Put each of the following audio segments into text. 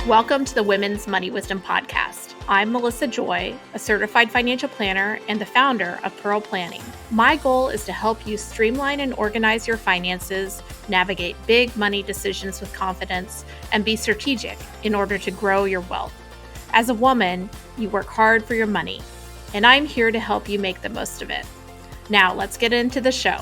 Welcome to the Women's Money Wisdom Podcast. I'm Melissa Joy, a certified financial planner and the founder of Pearl Planning. My goal is to help you streamline and organize your finances, navigate big money decisions with confidence, and be strategic in order to grow your wealth. As a woman, you work hard for your money, and I'm here to help you make the most of it. Now, let's get into the show.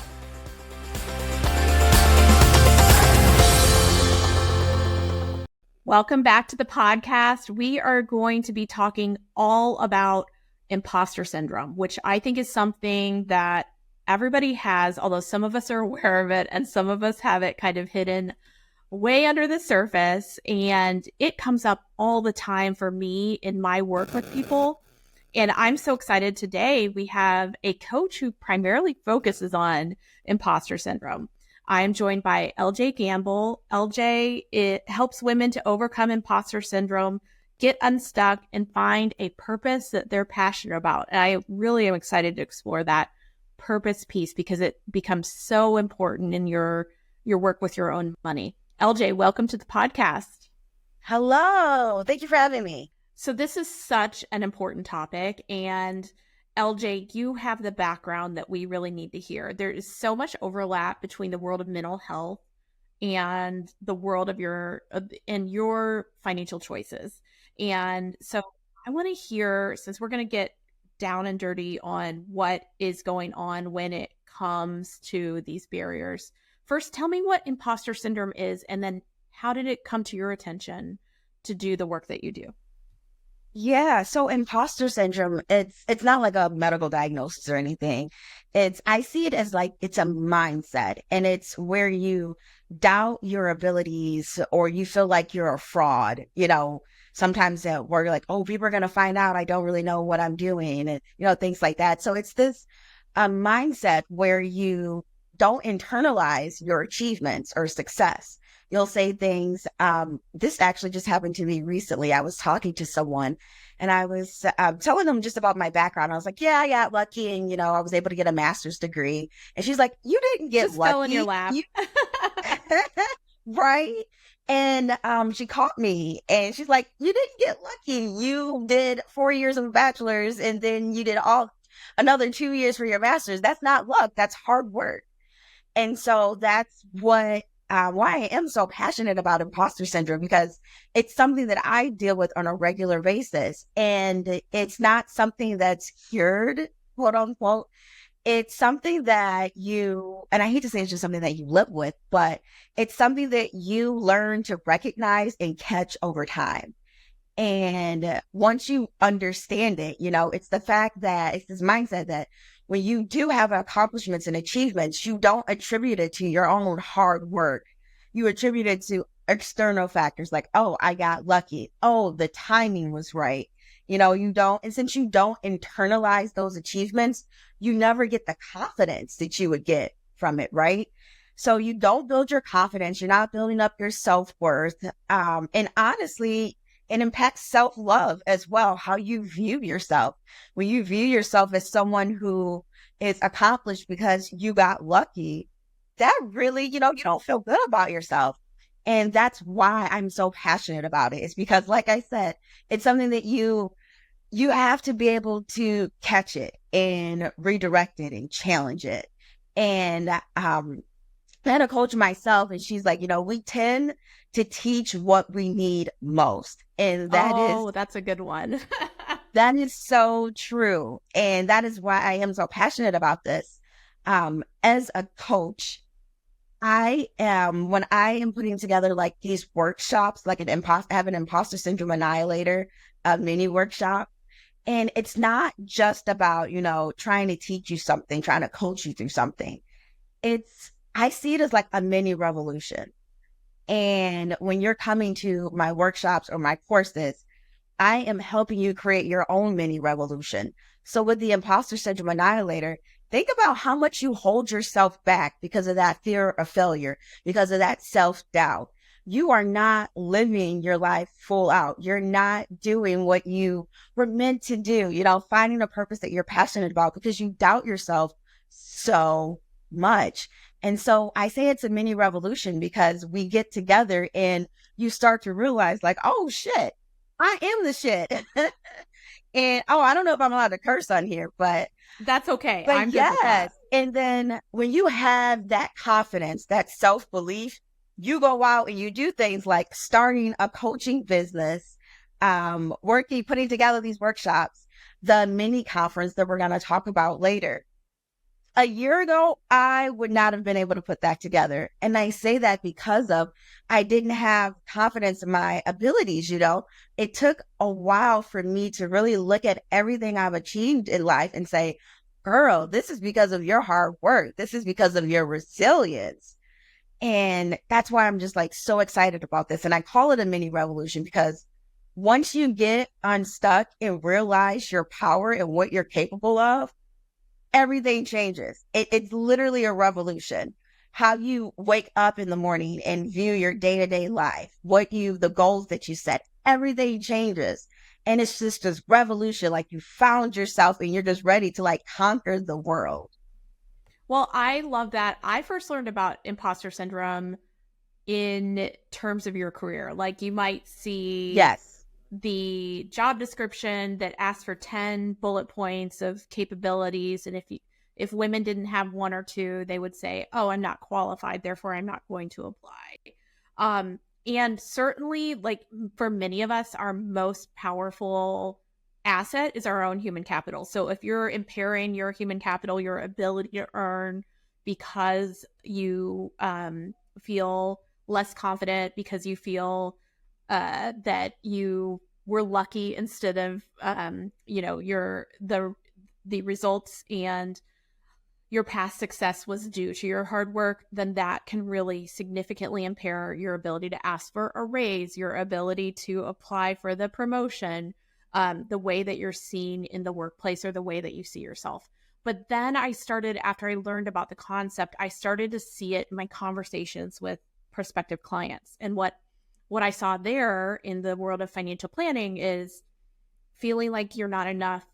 Welcome back to the podcast. We are going to be talking all about imposter syndrome, which I think is something that everybody has, although some of us are aware of it and some of us have it kind of hidden way under the surface. And it comes up all the time for me in my work with people. And I'm so excited today. We have a coach who primarily focuses on imposter syndrome. I'm joined by LJ Gamble. LJ, it helps women to overcome imposter syndrome, get unstuck, and find a purpose that they're passionate about. And I really am excited to explore that purpose piece because it becomes so important in your work with your own money. LJ, welcome to the podcast. Hello. Thank you for having me. So this is such an important topic, and LJ, you have the background that we really need to hear. There is so much overlap between the world of mental health and the world of your financial choices. And so I want to hear, since we're going to get down and dirty on what is going on when it comes to these barriers. First, tell me what imposter syndrome is, and then how did it come to your attention to do the work that you do? Yeah, so imposter syndrome, it's not like a medical diagnosis or anything. I see it as like it's a mindset, and it's where you doubt your abilities or you feel like you're a fraud. Sometimes at work, like, oh, people are going to find out I don't really know what I'm doing, and things like that. So it's this mindset where you don't internalize your achievements or success. You'll say things. This actually just happened to me recently. I was talking to someone and I was telling them just about my background. I was like, yeah, I got lucky and, I was able to get a master's degree. And she's like, you didn't get just lucky. Fell in your lap. Right. And she caught me and she's like, you didn't get lucky. You did 4 years of a bachelor's and then you did another 2 years for your master's. That's not luck. That's hard work. And so that's why I am so passionate about imposter syndrome, because it's something that I deal with on a regular basis. And it's not something that's cured, quote unquote. It's something that and I hate to say it's just something that you live with, but it's something that you learn to recognize and catch over time. And once you understand it, it's the fact that it's this mindset that when you do have accomplishments and achievements, you don't attribute it to your own hard work. You attribute it to external factors like, oh, I got lucky. Oh, the timing was right. And since you don't internalize those achievements, you never get the confidence that you would get from it, right? So you don't build your confidence. You're not building up your self-worth. And honestly, it impacts self-love as well, how you view yourself. When you view yourself as someone who is accomplished because you got lucky, that really, you don't feel good about yourself. And that's why I'm so passionate about it. It's because, like I said, it's something that you have to be able to catch it and redirect it and challenge it. And I had a coach myself, and she's like, we tend to teach what we need most. And that's a good one. That is so true. And that is why I am so passionate about this. As a coach, when I am putting together like these workshops, like I have an imposter syndrome annihilator, mini workshop. And it's not just about, trying to teach you something, trying to coach you through something. I see it as like a mini revolution. And when you're coming to my workshops or my courses, I am helping you create your own mini revolution. So with the imposter syndrome annihilator, think about how much you hold yourself back because of that fear of failure, because of that self-doubt. You are not living your life full out. You're not doing what you were meant to do, finding a purpose that you're passionate about because you doubt yourself so much. And so I say it's a mini revolution because we get together and you start to realize like, oh shit, I am the shit. And oh, I don't know if I'm allowed to curse on here, That's okay. but I'm good with that. yes. And then when you have that confidence, that self-belief, you go out and you do things like starting a coaching business, putting together these workshops, the mini conference that we're going to talk about later. A year ago, I would not have been able to put that together. And I say that because of I didn't have confidence in my abilities, you know. It took a while for me to really look at everything I've achieved in life and say, girl, this is because of your hard work. This is because of your resilience. And that's why I'm just like so excited about this. And I call it a mini revolution because once you get unstuck and realize your power and what you're capable of, everything changes. It's literally a revolution. How you wake up in the morning and view your day-to-day life, the goals that you set, everything changes. And it's just this revolution, like you found yourself and you're just ready to like conquer the world. Well, I love that. I first learned about imposter syndrome in terms of your career. Like you might see Yes. the job description that asks for 10 bullet points of capabilities, and if women didn't have one or two, they would say, oh, I'm not qualified, therefore I'm not going to apply. And certainly, like for many of us, our most powerful asset is our own human capital. So if you're impairing your human capital, your ability to earn because you feel less confident, because you feel that you were lucky instead of your the results and your past success was due to your hard work, then that can really significantly impair your ability to ask for a raise, your ability to apply for the promotion, the way that you're seen in the workplace, or the way that you see yourself. But then after I learned about the concept, I started to see it in my conversations with prospective clients. And what I saw there in the world of financial planning is feeling like you're not enough,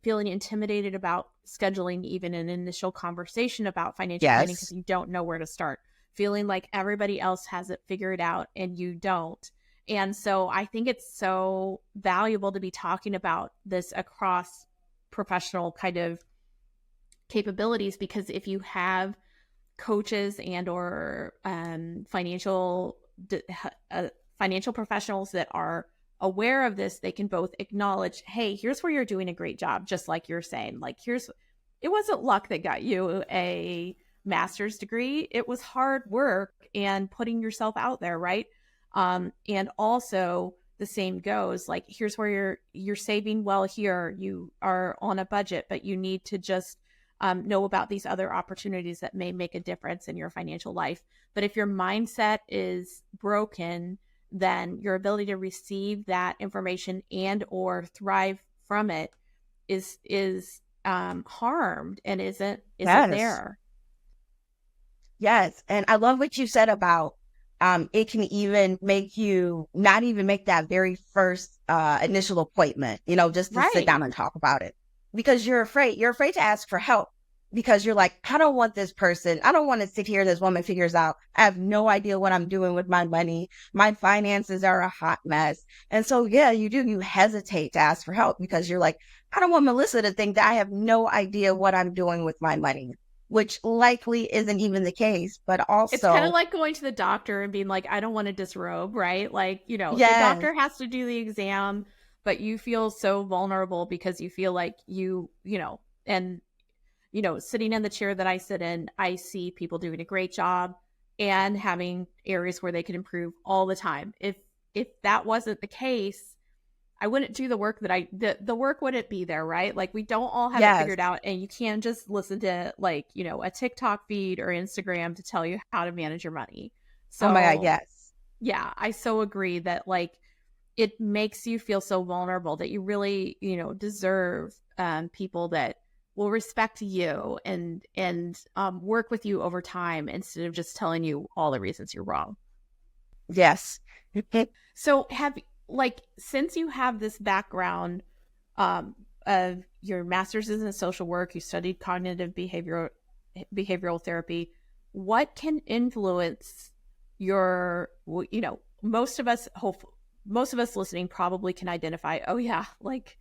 feeling intimidated about scheduling even an initial conversation about financial planning because Yes. you don't know where to start, feeling like everybody else has it figured out and you don't. And so I think it's so valuable to be talking about this across professional kind of capabilities, because if you have coaches and or financial professionals that are aware of this, they can both acknowledge, hey, here's where you're doing a great job, just like you're saying, like it wasn't luck that got you a master's degree, it was hard work and putting yourself out there, right? And also the same goes, like here's where you're saving well here, you are on a budget, but you need to just know about these other opportunities that may make a difference in your financial life. But if your mindset is broken, then your ability to receive that information and or thrive from it is harmed and isn't Yes. there. Yes. And I love what you said about it can even make you not even make that very first initial appointment, you know, just to sit Right. down and talk about it because you're afraid. You're afraid to ask for help because you're like, I don't want this person. I don't want to sit here. This woman figures out I have no idea what I'm doing with my money. My finances are a hot mess. And so, yeah, you hesitate to ask for help because you're like, I don't want Melissa to think that I have no idea what I'm doing with my money, which likely isn't even the case, but It's kind of also, like going to the doctor and being like, I don't want to disrobe, right? Like, the yes, doctor has to do the exam, but you feel so vulnerable because you feel like and sitting in the chair that I sit in, I see people doing a great job and having areas where they can improve all the time. If that wasn't the case, I wouldn't do the work the work wouldn't be there, right? Like we don't all have it yes. figured out, and you can't just listen to like, a TikTok feed or Instagram to tell you how to manage your money. Oh my God, So yes. yeah, I so agree that like it makes you feel so vulnerable that you really, deserve people that will respect you and work with you over time instead of just telling you all the reasons you're wrong. Yes. So since you have this background of your master's is in social work, you studied cognitive behavioral therapy, what can influence your most of us, most of us listening probably can identify, oh yeah, like,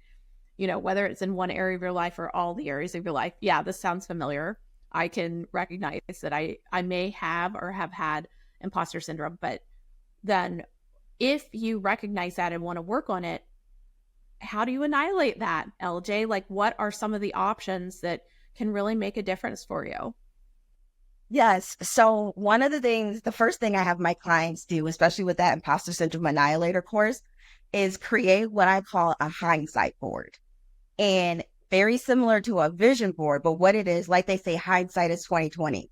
whether it's in one area of your life or all the areas of your life. Yeah, this sounds familiar. I can recognize that I may have or have had imposter syndrome. But then if you recognize that and want to work on it, how do you annihilate that, LJ? Like, what are some of the options that can really make a difference for you? Yes. So one of the things, the first thing I have my clients do, especially with that imposter syndrome annihilator course, is create what I call a hindsight board. And very similar to a vision board, but what it is, like they say, hindsight is 2020.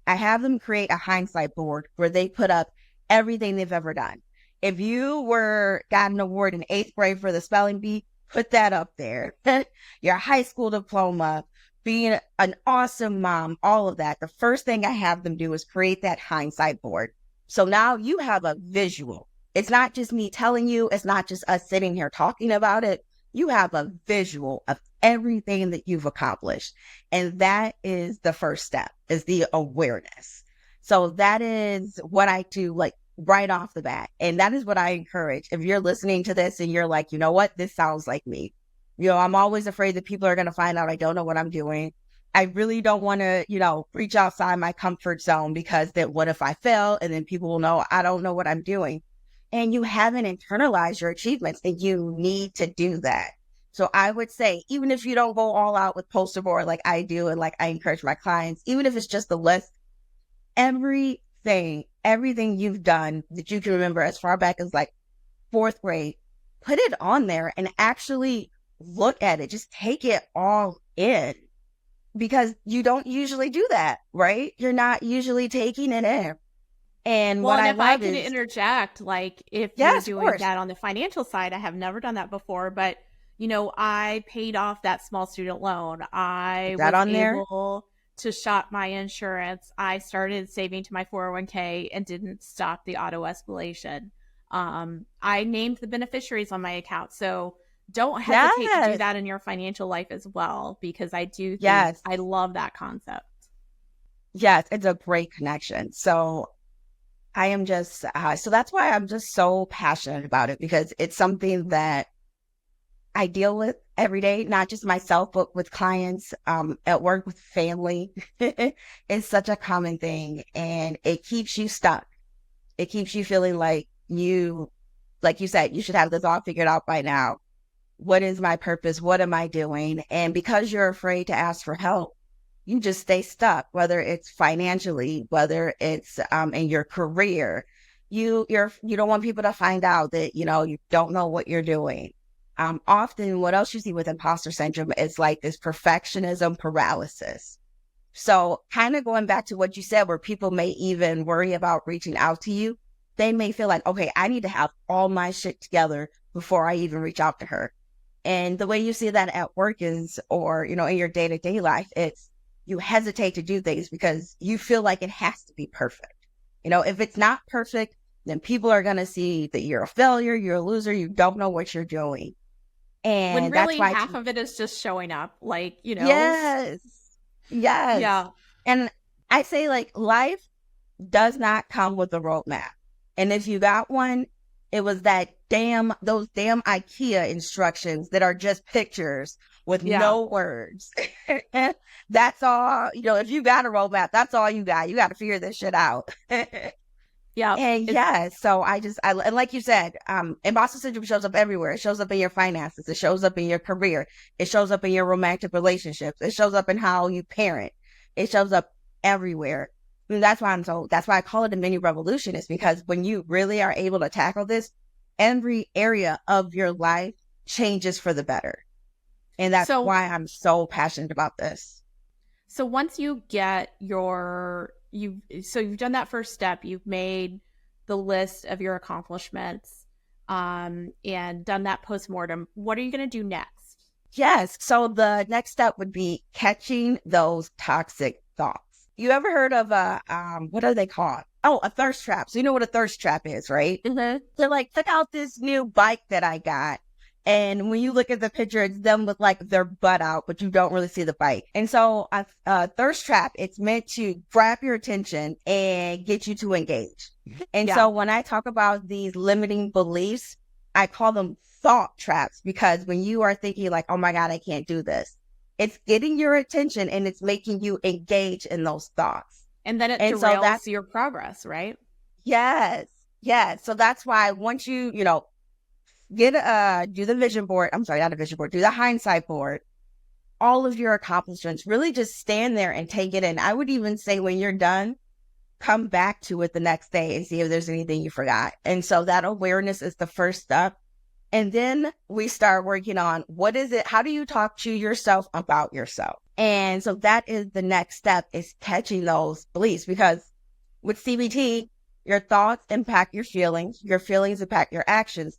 I have them create a hindsight board where they put up everything they've ever done. If you got an award in 8th grade for the spelling bee, put that up there. Your high school diploma, being an awesome mom, all of that. The first thing I have them do is create that hindsight board. So now you have a visual. It's not just me telling you, it's not just us sitting here talking about it. You have a visual of everything that you've accomplished. And that is the first step, is the awareness. So that is what I do, like right off the bat. And that is what I encourage. If you're listening to this and you're like, you know what, this sounds like me. I'm always afraid that people are going to find out I don't know what I'm doing. I really don't want to, reach outside my comfort zone, because then what if I fail? And then people will know I don't know what I'm doing. And you haven't internalized your achievements, and you need to do that. So I would say, even if you don't go all out with poster board like I do, and like I encourage my clients, even if it's just the list, everything you've done that you can remember as far back as like 4th grade, put it on there and actually look at it. Just take it all in, because you don't usually do that, right? You're not usually taking it in. And Well, what and I if I love can is, interject, like if you're yes, of doing course. that on the financial side, I have never done that before, but I paid off that small student loan. Put I that was on there. able to shop my insurance. I started saving to my 401k and didn't stop the auto escalation. I named the beneficiaries on my account. So don't hesitate to do Yes. that in your financial life as well, because I do think Yes. I love that concept. Yes. It's a great connection. So I am just, so that's why I'm just so passionate about it, because it's something that I deal with every day, not just myself, but with clients, at work, with family. It's such a common thing, and it keeps you stuck. It keeps you feeling like you said, you should have this all figured out by now. What is my purpose? What am I doing? And because you're afraid to ask for help, you just stay stuck, whether it's financially, whether it's in your career. You don't want people to find out that, you don't know what you're doing. Often what else you see with imposter syndrome is like this perfectionism paralysis. So kind of going back to what you said, where people may even worry about reaching out to you, they may feel like, okay, I need to have all my shit together before I even reach out to her. And the way you see that at work is, or, in your day to day life, it's you hesitate to do things because you feel like it has to be perfect. If it's not perfect, then people are going to see that you're a failure, you're a loser, you don't know what you're doing. When And that's really why, half of it is just showing up, like, yes, yes. yeah. And I say, like, life does not come with a roadmap. And if you got one, it was those damn IKEA instructions that are just pictures with Yeah. no words. That's all, if you got a roadmap, that's all you got. You got to figure this shit out. Yeah. And It's yeah, so and like you said, imposter syndrome shows up everywhere. It shows up in your finances. It shows up in your career. It shows up in your romantic relationships. It shows up in how you parent. It shows up everywhere. And that's why I call it a mini revolution, is because when you really are able to tackle this, every area of your life changes for the better. And that's so why I'm so passionate about this. so once you get you've done that first step, you've made the list of your accomplishments, and done that postmortem. What are you going to do next? Yes. So the next step would be catching those toxic thoughts. You ever heard of what are they called? Oh, a thirst trap. So you know what a thirst trap is, right? Mm-hmm. They're like, check out this new bike that I got. And when you look at the picture, it's them with like their butt out, but you don't really see the bite. And so thirst trap, it's meant to grab your attention and get you to engage. And Yeah. so when I talk about these limiting beliefs, I call them thought traps, because when you are thinking like, oh my God, I can't do this, it's getting your attention and it's making you engage in those thoughts. And then it And so derails your progress, right? yes, yes. So that's why once you get do the vision board. I'm sorry, not a vision board. Do the hindsight board. All of your accomplishments, really just stand there and take it in. I would even say when you're done, come back to it the next day and see if there's anything you forgot. And so that awareness is the first step. And then we start working on what is it? How do you talk to yourself about yourself? And so that is the next step, is catching those beliefs, because with CBT, your thoughts impact your feelings impact your actions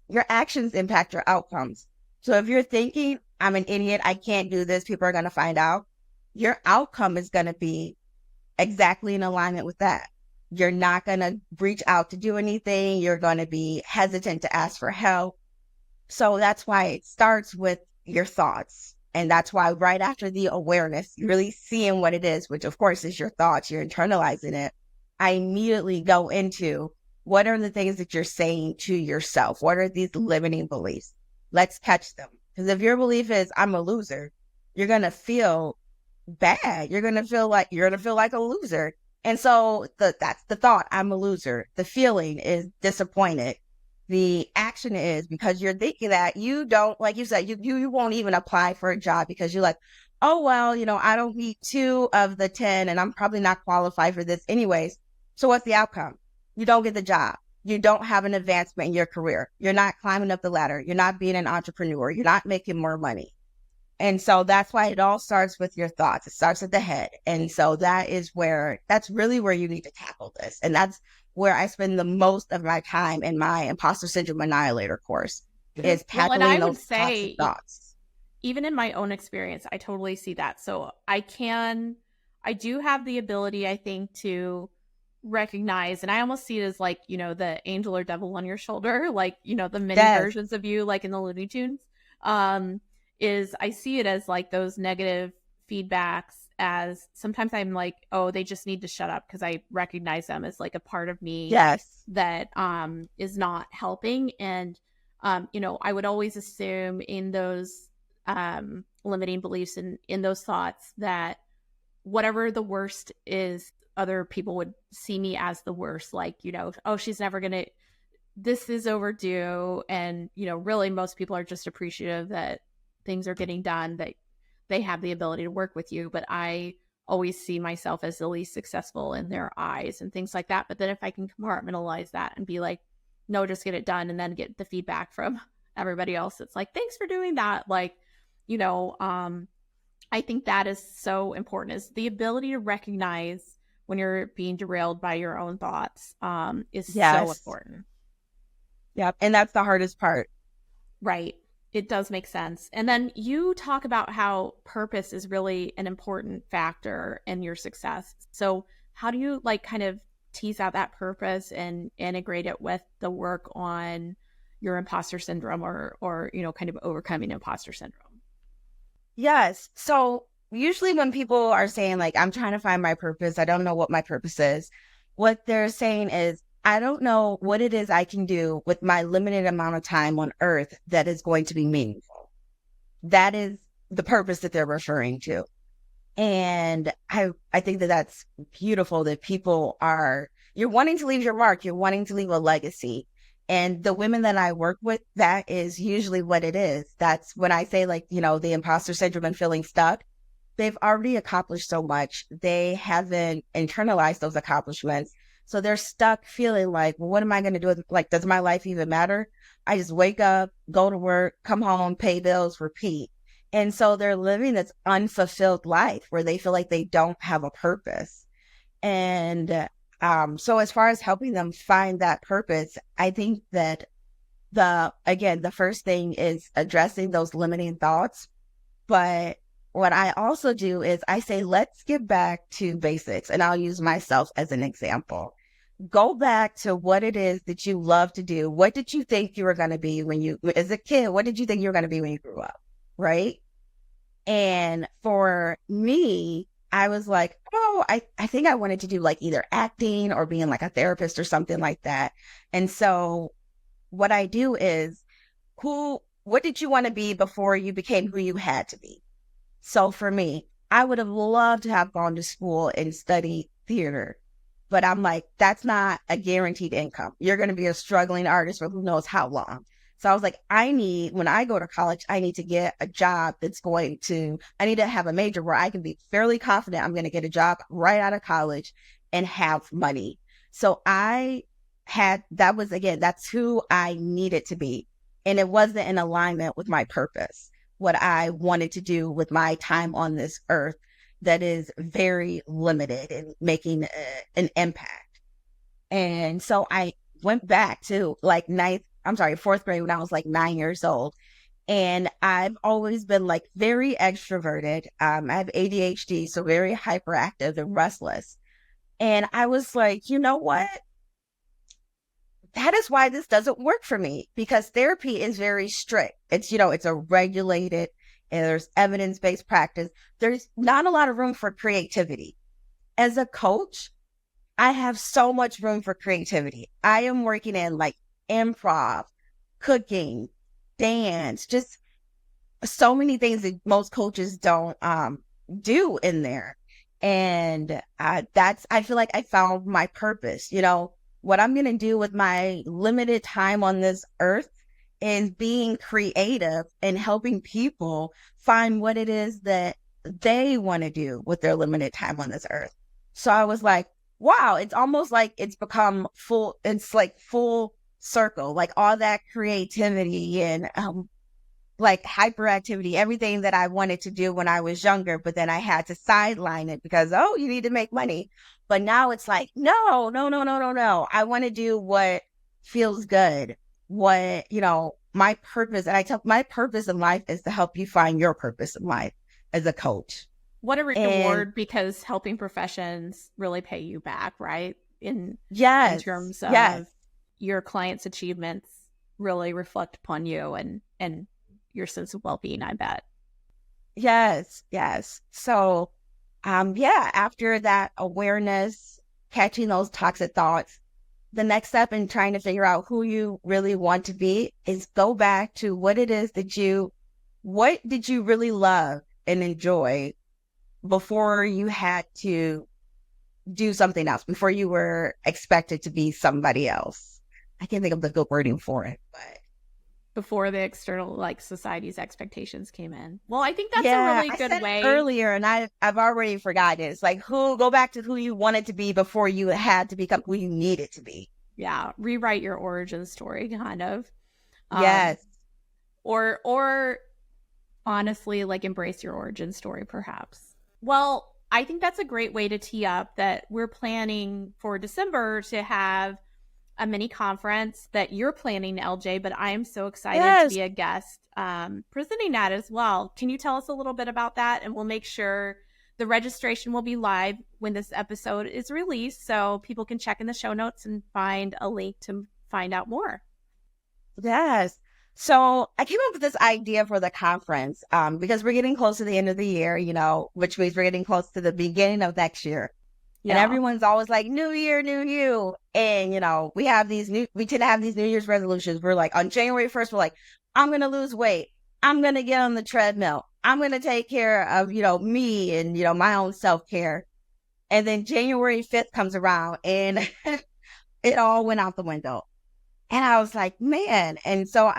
impact your outcomes. So if you're thinking, I'm an idiot, I can't do this, people are going to find out, your outcome is going to be exactly in alignment with that. You're not going to reach out to do anything. You're going to be hesitant to ask for help. So that's why it starts with your thoughts. And that's why right after the awareness, really seeing what it is, which of course is your thoughts, you're internalizing it, I immediately go into what are the things that you're saying to yourself? What are these limiting beliefs? Let's catch them. Because if your belief is I'm a loser, you're going to feel bad. You're going to feel like a loser. And so that's the thought, I'm a loser. The feeling is disappointed. The action is, because you're thinking that, you don't, like you said, you won't even apply for a job because you're like, oh, well, I don't meet 2 of the 10 and I'm probably not qualified for this anyways. So what's the outcome? You don't get the job. You don't have an advancement in your career. You're not climbing up the ladder. You're not being an entrepreneur. You're not making more money. And so that's why it all starts with your thoughts. It starts at the head. And so that's really where you need to tackle this. And that's where I spend the most of my time in my Imposter Syndrome Annihilator course, is Well, and I tackling would those toxic say, thoughts. even in my own experience, I totally see that. So I do have the ability, I think, to recognize, and I almost see it as like, the angel or devil on your shoulder, like, the mini Yes. versions of you, like in the Looney Tunes. Is I see it as like those negative feedbacks, as sometimes I'm like, oh, they just need to shut up, because I recognize them as like a part of me Yes. that is not helping. And I would always assume in those limiting beliefs and in those thoughts that whatever the worst is, other people would see me as the worst, like, oh, she's never gonna, this is overdue. And really most people are just appreciative that things are getting done, that they have the ability to work with you. But I always see myself as the least successful in their eyes and things like that. But then if I can compartmentalize that and be like, no, just get it done, and then get the feedback from everybody else, it's like, thanks for doing that. Like, I think that is so important, is the ability to recognize when you're being derailed by your own thoughts, is so Yes. important. Yep. And that's the hardest part. Right. It does make sense. And then you talk about how purpose is really an important factor in your success. So how do you like kind of tease out that purpose and integrate it with the work on your imposter syndrome, or kind of overcoming imposter syndrome? Yes. So usually when people are saying like, I'm trying to find my purpose, I don't know what my purpose is, what they're saying is, I don't know what it is I can do with my limited amount of time on earth that is going to be meaningful. That is the purpose that they're referring to. And I think that that's beautiful, that you're wanting to leave your mark, you're wanting to leave a legacy. And the women that I work with, that is usually what it is. That's when I say like, the imposter syndrome and feeling stuck, they've already accomplished so much. They haven't internalized those accomplishments. So they're stuck feeling like, well, what am I going to do? Like, does my life even matter? I just wake up, go to work, come home, pay bills, repeat. And so they're living this unfulfilled life where they feel like they don't have a purpose. And so as far as helping them find that purpose, I think that the first thing is addressing those limiting thoughts. But what I also do is I say, let's get back to basics. And I'll use myself as an example. go back to what it is that you love to do. What did you think you were going to be as a kid? What did you think you were going to be when you grew up? Right. And for me, I was like, oh, I think I wanted to do like either acting or being like a therapist or something like that. And so what I do is what did you want to be before you became who you had to be? So for me, I would have loved to have gone to school and studied theater, but I'm like, that's not a guaranteed income. You're going to be a struggling artist for who knows how long. So I was like, when I go to college, I need to get a job I need to have a major where I can be fairly confident I'm going to get a job right out of college and have money. So that's who I needed to be. And it wasn't in alignment with my purpose, what I wanted to do with my time on this earth that is very limited and making an impact. And so I went back to like fourth grade when I was like 9 years old. And I've always been like very extroverted. I have ADHD, so very hyperactive and restless. And I was like, you know what? That is why this doesn't work for me, because therapy is very strict. It's a regulated, and there's evidence-based practice. There's not a lot of room for creativity. As a coach, I have so much room for creativity. I am working in like improv, cooking, dance, just so many things that most coaches don't do in there. And I feel like I found my purpose. What I'm going to do with my limited time on this earth is being creative and helping people find what it is that they want to do with their limited time on this earth. So I was like, wow, it's almost like it's become it's like full circle, like all that creativity and like hyperactivity, everything that I wanted to do when I was younger, but then I had to sideline it because, oh, you need to make money. But now it's like, no, no, no, no, no, no. I want to do what feels good, my purpose. And my purpose in life is to help you find your purpose in life as a coach. What a reward, because helping professions really pay you back, right? In terms of your clients' achievements really reflect upon you and your sense of well-being, I bet. Yes. So, after that awareness, catching those toxic thoughts, the next step in trying to figure out who you really want to be is go back to what did you really love and enjoy before you had to do something else, before you were expected to be somebody else. I can't think of the good wording for it, but before the external, like society's expectations came in. Well, I think that's a really good way. Earlier, and I've already forgotten it. It's like go back to who you wanted to be before you had to become who you needed to be. Yeah, rewrite your origin story, kind of. Yes. Or honestly, like embrace your origin story, perhaps. Well, I think that's a great way to tee up that we're planning for December to have a mini conference that you're planning, LJ, but I am so excited to be a guest presenting that as well. Can you tell us a little bit about that? And we'll make sure the registration will be live when this episode is released, so people can check in the show notes and find a link to find out more. Yes. So I came up with this idea for the conference because we're getting close to the end of the year, which means we're getting close to the beginning of next year. Yeah. And everyone's always like, new year, new you. And, we tend to have these New Year's resolutions. We're like, on January 1st, we're like, I'm going to lose weight. I'm going to get on the treadmill. I'm going to take care of, me and, my own self-care. And then January 5th comes around and it all went out the window. And I was like, man. And so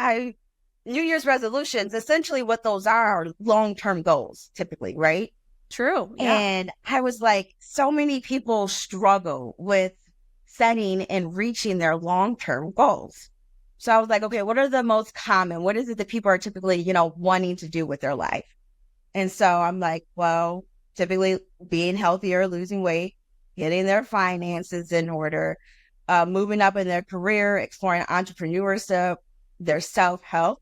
New Year's resolutions, essentially what those are long-term goals, typically, right? True. Yeah. And I was like, so many people struggle with setting and reaching their long-term goals. So I was like, okay, what are the most common? What is it that people are typically, wanting to do with their life? And so I'm like, well, typically being healthier, losing weight, getting their finances in order, moving up in their career, exploring entrepreneurship, their self-help.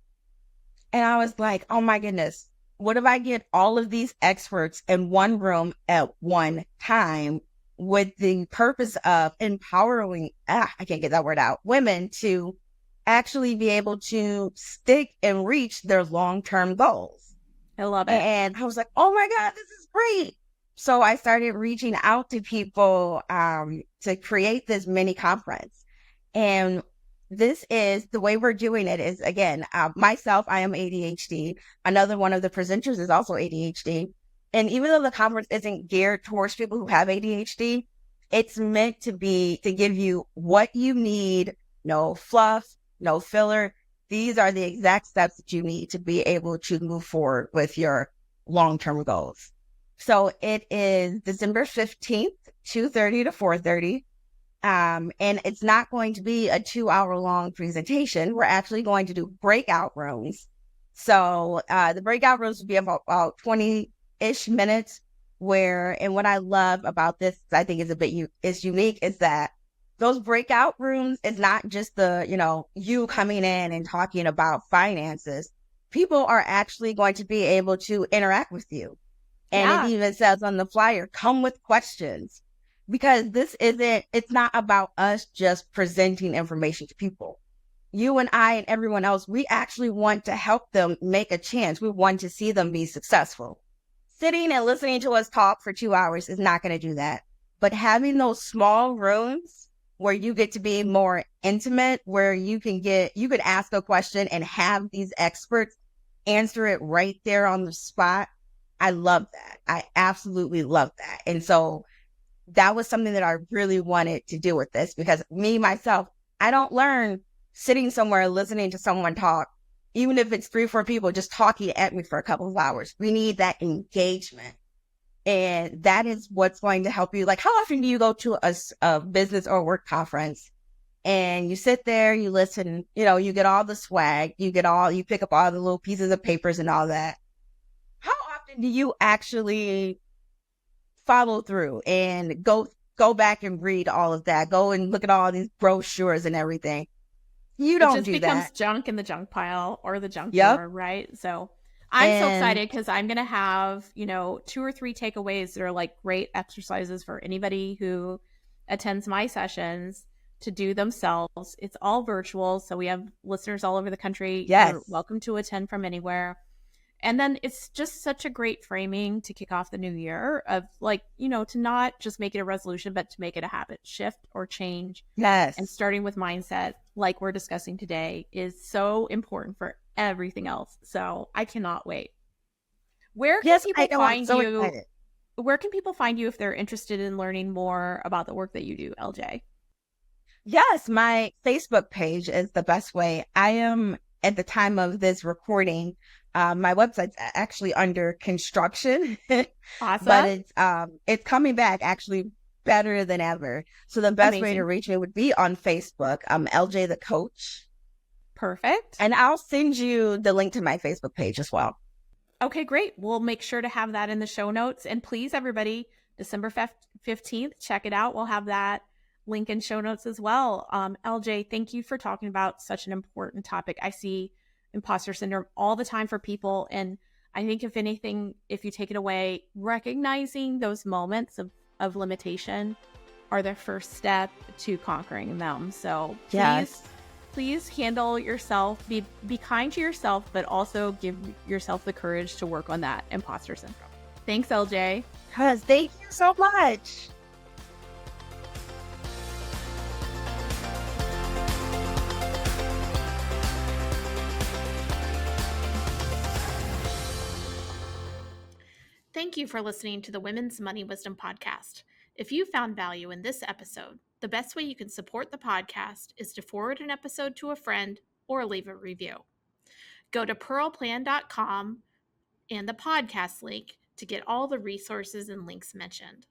And I was like, oh my goodness, what if I get all of these experts in one room at one time with the purpose of empowering, I can't get that word out, women to actually be able to stick and reach their long-term goals. I love it. And I was like, oh my God, this is great. So I started reaching out to people to create this mini conference. And this is the way we're doing it is, again, myself, I am ADHD. Another one of the presenters is also ADHD. And even though the conference isn't geared towards people who have ADHD, it's meant to be to give you what you need, no fluff, no filler. These are the exact steps that you need to be able to move forward with your long-term goals. So it is December 15th, 2:30 to 4:30. And it's not going to be a 2-hour long presentation. We're actually going to do breakout rooms. So the breakout rooms will be about 20-ish minutes and what I love about this, I think is unique, is that those breakout rooms is not just you coming in and talking about finances. People are actually going to be able to interact with you. And it Yeah. even says on the flyer, come with questions, because it's not about us just presenting information to people. You and I and everyone else, we actually want to help them make a chance. We want to see them be successful. Sitting and listening to us talk for 2 hours is not going to do that. But having those small rooms where you get to be more intimate, where you could ask a question and have these experts answer it right there on the spot. I love that. I absolutely love that. And so that was something that I really wanted to do with this, because myself, I don't learn sitting somewhere listening to someone talk, even if it's 3 or 4 people just talking at me for a couple of hours. We need that engagement. And that is what's going to help you. Like, how often do you go to a business or work conference and you sit there, you listen, you get all the swag, you pick up all the little pieces of papers and all that. How often do you actually follow through and go back and read all of that? Go and look at all these brochures and everything. You It don't just do becomes that. junk in the junk pile or the junk Yep. drawer, right? So I'm so And excited because I'm going to have, 2 or 3 takeaways that are like great exercises for anybody who attends my sessions to do themselves. It's all virtual. So we have listeners all over the country. You're yes, welcome to attend from anywhere. And then it's just such a great framing to kick off the new year of to not just make it a resolution, but to make it a habit shift or change. And yes, starting with mindset, like we're discussing today, is so important for everything else. So I cannot wait. Where can yes, I people know. I'm find so you? excited. Where can people find you if they're interested in learning more about the work that you do, LJ? Yes, my Facebook page is the best way. I am, at the time of this recording, my website's actually under construction, but Awesome. it's coming back actually better than ever. So the best way to Amazing. reach me would be on Facebook. LJ the Coach, Perfect. and I'll send you the link to my Facebook page as well. Okay, great. We'll make sure to have that in the show notes. And please, everybody, December 15th, check it out. We'll have that link in show notes as well. LJ, thank you for talking about such an important topic. I see imposter syndrome all the time for people. And I think, if anything, if you take it away, recognizing those moments of limitation are the first step to conquering them. So Yes. please handle yourself, be kind to yourself, but also give yourself the courage to work on that imposter syndrome. Thanks, LJ. Because thank you so much. Thank you for listening to the Women's Money Wisdom Podcast. If you found value in this episode, the best way you can support the podcast is to forward an episode to a friend or leave a review. Go to pearlplan.com and the podcast link to get all the resources and links mentioned.